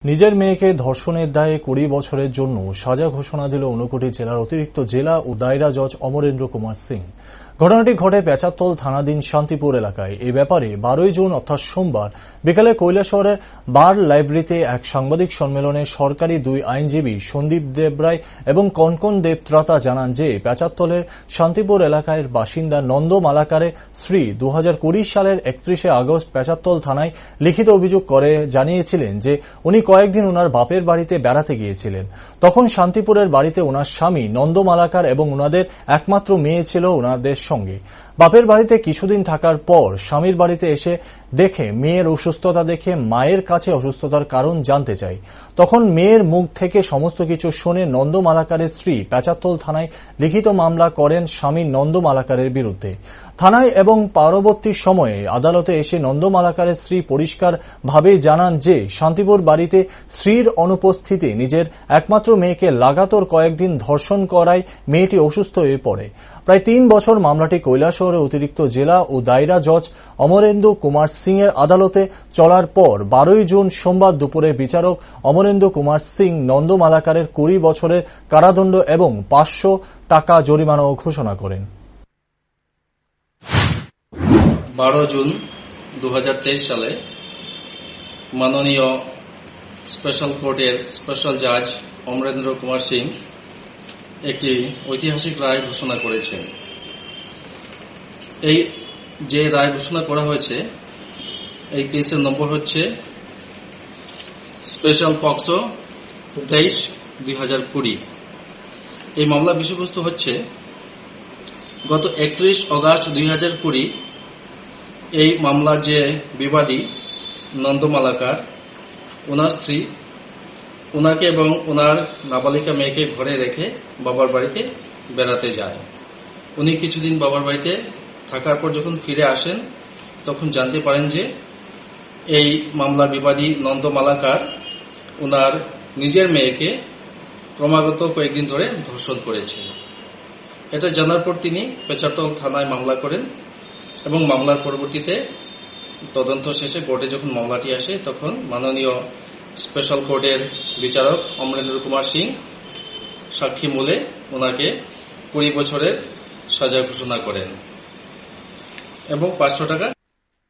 নিজের মেয়েকে ধর্ষণের দায়ে ২০ বছরের জন্য সাজা ঘোষণা দিল ঊনকোটি জেলার অতিরিক্ত জেলা ও দায়রা জজ অমরেন্দ্র কুমার সিং। ঘটনাটি ঘটে পেচারতল থানাধীন শান্তিপুর এলাকায়। এই ব্যাপারে 12 জুন অর্থাৎ সোমবার বিকালে কৈলাসহরের বার লাইব্রেরিতে এক সাংবাদিক সম্মেলনে সরকারি দুই আইনজীবী সন্দীপ দেবরায় এবং কনকন দেবত্রাতা জানান যে পেচারতলের শান্তিপুর এলাকার বাসিন্দা নন্দ মালাকারের স্ত্রী 2020 সালের 31 আগস্ট পেচারতল থানায় লিখিত অভিযোগ করে জানিয়েছিলেন যে উনি কয়েকদিন ওনার বাপের বাড়িতে বেড়াতে গিয়েছিলেন। তখন শান্তিপুরের বাড়িতে ওনার স্বামী নন্দ মালাকার এবং ওনাদের একমাত্র মেয়ে ছিল ওনাদের সঙ্গে। বাপের বাড়িতে কিছুদিন থাকার পর স্বামীর বাড়িতে এসে দেখে মেয়ের অসুস্থতা দেখে মায়ের কাছে অসুস্থতার কারণ জানতে চাই। তখন মেয়ের মুখ থেকে সমস্ত কিছু শুনে নন্দ মালাকারের স্ত্রী পেচারতল থানায় লিখিত মামলা করেন স্বামী নন্দ মালাকারের বিরুদ্ধে। থানায় এবং পরবর্তী সময়ে আদালতে এসে নন্দ মালাকারের স্ত্রী পরিষ্কার ভাবে জানান যে শান্তিপুর বাড়িতে স্ত্রীর অনুপস্থিতি নিজের একমাত্র মেয়েকে লাগাতার কয়েকদিন ধর্ষণ করায় মেয়েটি অসুস্থ হয়ে পড়ে। প্রায় 3 বছর মামলাটি কৈলাসহরের অতিরিক্ত জেলা ও দায়রা জজ অমরেন্দ্র কুমার সিং এর আদালতে চলার পর 12 জুন সোমবার দুপুরে বিচারক অমরেন্দ্র কুমার সিং নন্দ মালাকারের 20 বছরের কারাদণ্ড এবং 500 টাকা জরিমানাও ঘোষণা করেন। 12 জুন 2023 সালে মাননীয় স্পেশাল কোর্টের স্পেশাল জাজ অমরেন্দ্র কুমার সিং একটি ঐতিহাসিক রায় ঘোষণা করেছেন। এই যে রায় ঘোষণা করা হয়েছে এই কেসের নম্বর হচ্ছে স্পেশাল পক্সো 23/2020। এই মামলা বিষয়বস্তু হচ্ছে গত 31 আগস্ট 2020 এই মামলার যে বিবাদী নন্দ মালাকার ওনার স্ত্রী ওনাকে এবং ওনার নাবালিকা মেয়েকে ঘরে রেখে বাবার বাড়িতে বেড়াতে যায়। উনি কিছুদিন বাবার বাড়িতে থাকার পর যখন ফিরে আসেন তখন জানতে পারেন যে এই মামলার বিবাদী নন্দ মালাকার ওনার নিজের মেয়েকে ক্রমাগত কয়েকদিন ধরে ধর্ষণ করেছে। এটা জানার পর তিনি পেচারতল থানায় মামলা করেন এবং মামলার পরবর্তীতে তদন্ত শেষে কোর্টে যখন মামলাটি আসে তখন মাননীয় স্পেশাল কোর্টের বিচারক অমরেন্দ্র কুমার সিং সাক্ষী মূলে ওনাকে 20 বছরের সাজা ঘোষণা করেন এবং 500 টাকা